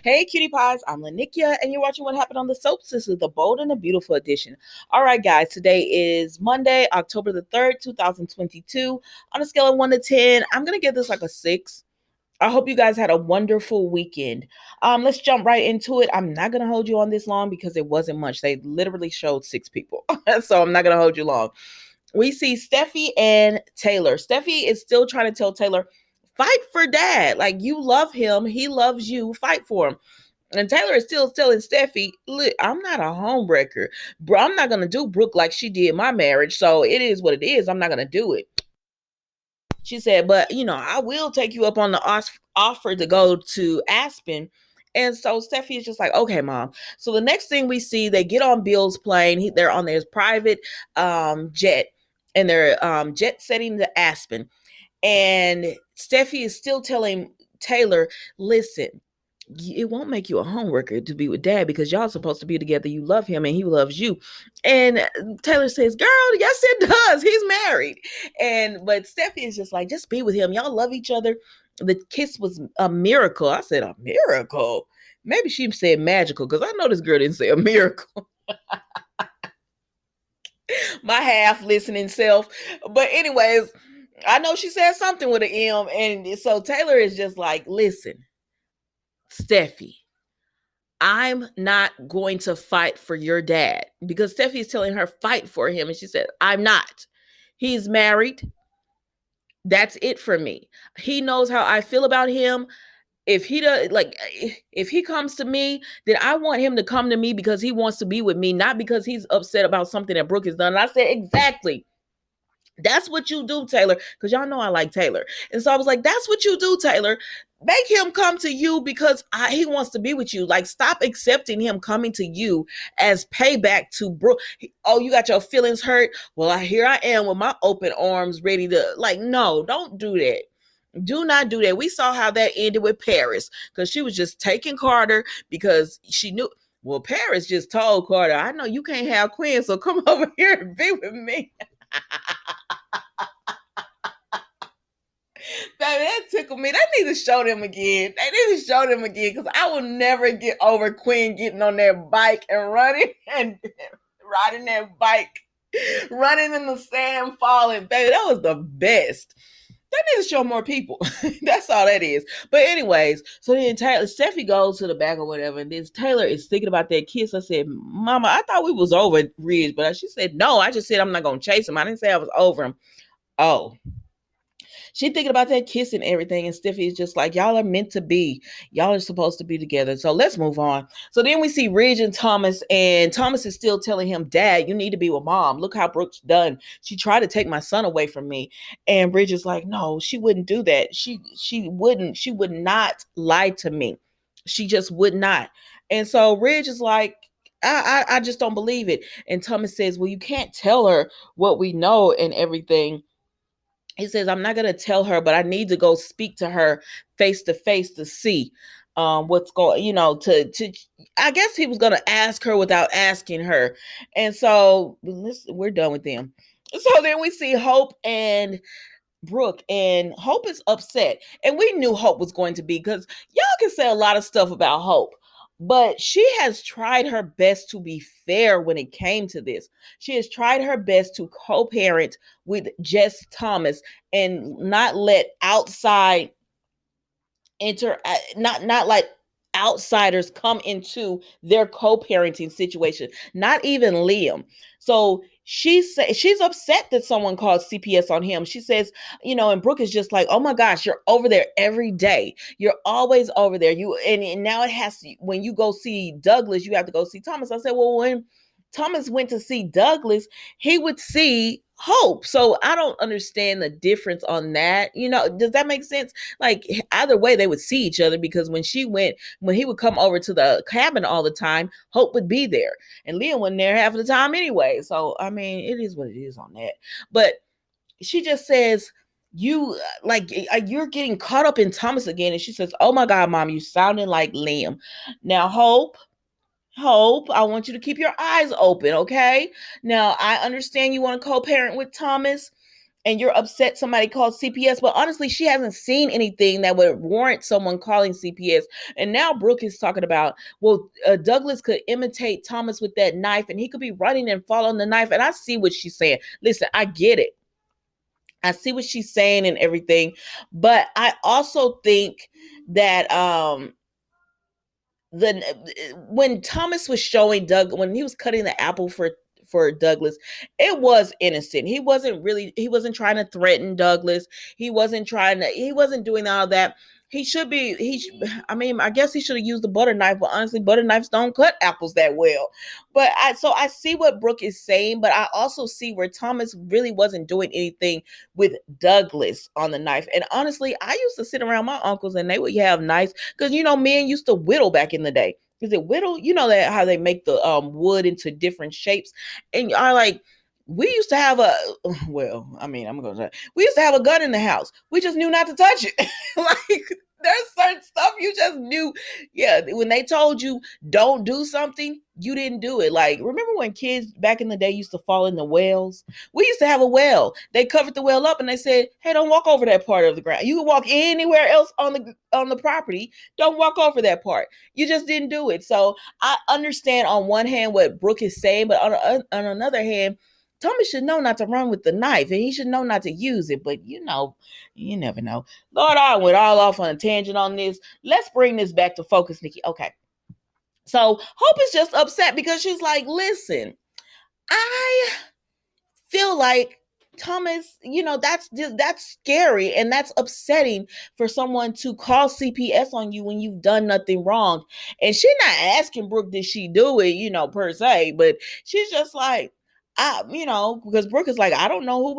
Hey, cutie pies, I'm Lanikia, and you're watching What Happened on the Soaps. This is the Bold and the Beautiful edition. All right, guys, today is Monday, October the 3rd, 2022. On a scale of 1 to 10, I'm going to give this like a 6. I hope you guys had a wonderful weekend. Let's jump right into it. I'm not going to hold you on this long because it wasn't much. They literally showed 6 people, so I'm not going to hold you long. We see Steffi and Taylor. Steffi is still trying to tell Taylor, fight for dad. Like, you love him. He loves you. Fight for him. And Taylor is still telling Steffi, look, I'm not a homebreaker. Bro, I'm not going to do Brooke like she did my marriage. So it is what it is. I'm not going to do it. She said, but, I will take you up on the offer to go to Aspen. And so Steffi is just like, okay, mom. So the next thing we see, they get on Bill's plane. They're on their private jet, and they're jet setting to Aspen. And Steffi is still telling Taylor, listen, it won't make you a homeworker to be with dad because y'all supposed to be together. You love him and he loves you. And Taylor says, girl, yes, it does. He's married. But Steffi is just like, just be with him. Y'all love each other. The kiss was a miracle. I said, a miracle? Maybe she said magical because I know this girl didn't say a miracle. My half listening self. But anyways, I know she said something with an M. And so Taylor is just like, listen, Steffi, I'm not going to fight for your dad, because Steffi is telling her fight for him. And she said, I'm not. He's married. That's it for me. He knows how I feel about him. If he comes to me, then I want him to come to me because he wants to be with me, not because he's upset about something that Brooke has done. And I said, exactly. That's what you do, Taylor, because y'all know I like Taylor. And so I was like, that's what you do, Taylor. Make him come to you because he wants to be with you. Like, stop accepting him coming to you as payback to Brooke. Oh, you got your feelings hurt? Well, here I am with my open arms ready to, like, no, don't do that. Do not do that. We saw how that ended with Paris, because she was just taking Carter because she knew. Well, Paris just told Carter, I know you can't have Quinn, so come over here and be with me. Baby, that tickled me. They need to show them again. They need to show them again because I will never get over Quinn getting on their bike and running and riding that bike, running in the sand, falling. Baby, that was the best. They need to show more people. That's all that is. But anyways, so then Steffi goes to the back or whatever, and then Taylor is thinking about that kiss. I said, Mama, I thought we was over Ridge, but she said, no, I just said I'm not going to chase him. I didn't say I was over him. Oh, she thinking about that kiss and everything, and Steffi is just like, y'all are meant to be. Y'all are supposed to be together. So let's move on. So then we see Ridge and Thomas is still telling him, Dad, you need to be with Mom. Look how Brooke's done. She tried to take my son away from me. And Ridge is like, no, she wouldn't do that. She would not lie to me. She just would not. And so Ridge is like, I just don't believe it. And Thomas says, well, you can't tell her what we know and everything. He says, I'm not going to tell her, but I need to go speak to her face to face to see what's going, I guess he was going to ask her without asking her. And so we're done with them. So then we see Hope and Brooke, and Hope is upset. And we knew Hope was going to be, because y'all can say a lot of stuff about Hope, but she has tried her best to be fair when it came to this. She has tried her best to co-parent with Jess Thomas and not let outside not like outsiders come into their co-parenting situation, not even Liam. So she's upset that someone called CPS on him. She says, and Brooke is just like, oh my gosh, you're over there every day. You're always over there. And now it has to, when you go see Douglas, you have to go see Thomas. I said, well, when Thomas went to see Douglas, he would see Hope. So I don't understand the difference on that. Does that make sense? Like, either way, they would see each other, because when he would come over to the cabin all the time, Hope would be there. And Liam wasn't there half of the time anyway. So, I mean, it is what it is on that. But she just says, you're getting caught up in Thomas again. And she says, oh my God, Mom, you sounding like Liam. Now, Hope, I want you to keep your eyes open, okay? Now, I understand you want to co-parent with Thomas, and you're upset somebody called CPS, but honestly, she hasn't seen anything that would warrant someone calling CPS. And now Brooke is talking about, well, Douglas could imitate Thomas with that knife, and he could be running and fall on the knife. And I see what she's saying. Listen, I get it. I see what she's saying and everything, but I also think that the when Thomas was showing Doug, when he was cutting the apple for Douglas, it was innocent. He wasn't trying to threaten Douglas. He wasn't doing all that. He should be I mean, I guess he should have used the butter knife, but honestly, butter knives don't cut apples that well. But I see what Brooke is saying, but I also see where Thomas really wasn't doing anything with Douglas on the knife. And honestly, I used to sit around my uncles and they would have knives, because men used to whittle back in the day. Is it whittle? You know that how they make the wood into different shapes, and I like. We used to have we used to have a gun in the house. We just knew not to touch it. Like, there's certain stuff you just knew. Yeah, when they told you don't do something, you didn't do it. Like, remember when kids back in the day used to fall in the wells? We used to have a well. They covered the well up and they said, "Hey, don't walk over that part of the ground. You can walk anywhere else on the property. Don't walk over that part." You just didn't do it. So I understand on one hand what Brooke is saying, but on another hand, Tommy should know not to run with the knife, and he should know not to use it. But you never know. Lord, I went all off on a tangent on this. Let's bring this back to focus, Nikki. Okay. So Hope is just upset because she's like, listen, I feel like Thomas, that's scary and that's upsetting for someone to call CPS on you when you've done nothing wrong. And she's not asking Brooke, did she do it, per se, but she's just like, because Brooke is like, I don't know who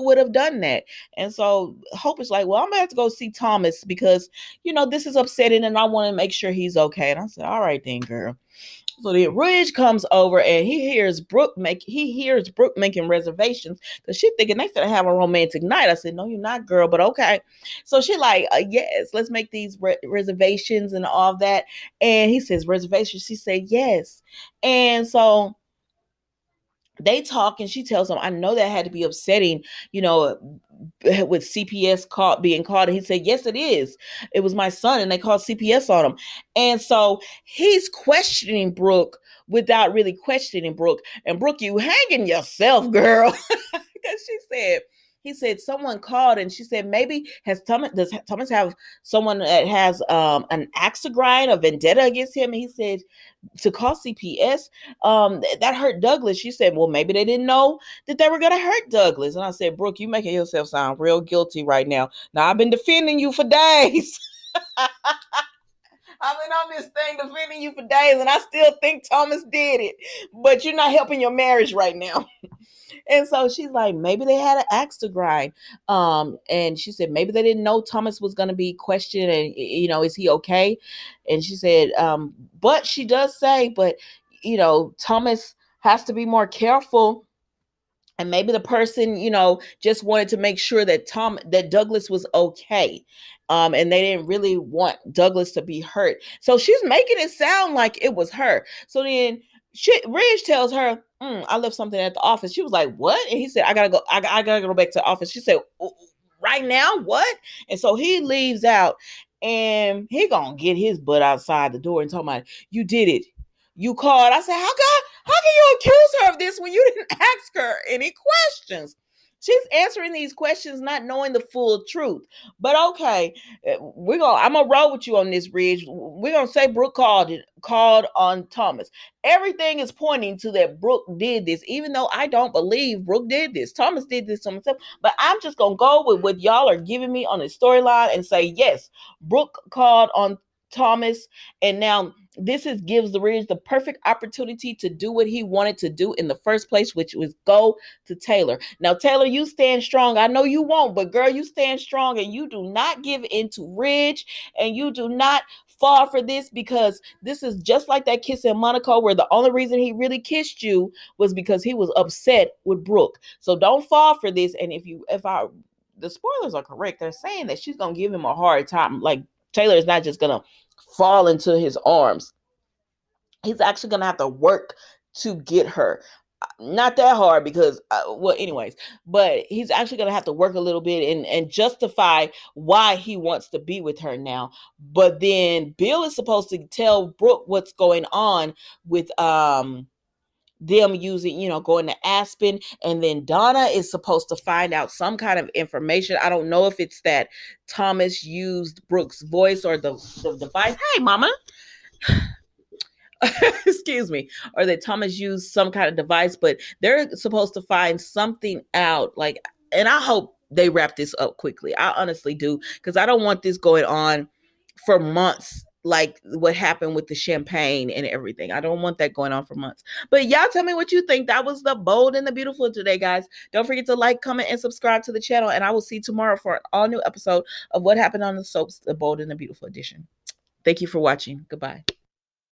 would have done that. And so Hope is like, well, I'm gonna have to go see Thomas because, this is upsetting and I want to make sure he's okay. And I said, all right then, girl. So then Ridge comes over and he hears Brooke making reservations because she's thinking they finna have a romantic night. I said, no, you're not, girl, but okay. So she like, yes, let's make these reservations and all that. And he says, reservations. She said, yes. And so they talk and she tells him, I know that had to be upsetting, with CPS being called. And he said, yes, it is. It was my son and they called CPS on him. And so he's questioning Brooke without really questioning Brooke. And Brooke, you hanging yourself, girl. Because he said someone called and she said, maybe does Thomas have someone that has an axe to grind, a vendetta against him? And he said, to call CPS, that hurt Douglas. She said, well, maybe they didn't know that they were going to hurt Douglas. And I said, Brooke, you making yourself sound real guilty right now. Now, I've been defending you for days. I've been on this thing defending you for days, and I still think Thomas did it. But you're not helping your marriage right now. And so she's like, maybe they had an axe to grind. And she said, maybe they didn't know Thomas was going to be questioned and, is he okay? And she said, but she does say, but, Thomas has to be more careful. And maybe the person, just wanted to make sure that Douglas was okay. And they didn't really want Douglas to be hurt. So she's making it sound like it was her. So then Ridge tells her, I left something at the office. She was like, what? And he said, I gotta go back to the office. She said, right now? What? And so he leaves out and he gonna get his butt outside the door and talking about, you did it. You called. I said, how can you accuse her of this when you didn't ask her any questions? She's answering these questions not knowing the full truth. But okay, I'm gonna roll with you on this, Ridge. We're gonna say Brooke called on Thomas. Everything is pointing to that Brooke did this, even though I don't believe Brooke did this. Thomas did this to himself. But I'm just gonna go with what y'all are giving me on the storyline and say, yes, Brooke called on Thomas, and now gives the Ridge the perfect opportunity to do what he wanted to do in the first place, which was go to Taylor. Now, Taylor, you stand strong. I know you won't, but girl, you stand strong and you do not give in to Ridge and you do not fall for this, because this is just like that kiss in Monaco where the only reason he really kissed you was because he was upset with Brooke. So don't fall for this. And if the spoilers are correct, they're saying that she's going to give him a hard time. Like, Taylor is not just going to fall into his arms. He's actually going to have to work to get her. not that hard because well, anyways, but he's actually going to have to work a little bit and justify why he wants to be with her now. But then Bill is supposed to tell Brooke what's going on with them using, going to Aspen, and then Donna is supposed to find out some kind of information. I don't know if it's that Thomas used Brooke's voice or the device. Hey, mama. Excuse me, or that Thomas used some kind of device, but they're supposed to find something out. Like, and I hope they wrap this up quickly. I honestly do, because I don't want this going on for months, like what happened with the champagne and everything. I don't want that going on for months. But y'all tell me what you think. That was the Bold and the Beautiful today, guys. Don't forget to like, comment, and subscribe to the channel, and I will see you tomorrow for an all new episode of What Happened on the Soaps, the Bold and the Beautiful edition. Thank you for watching. Goodbye.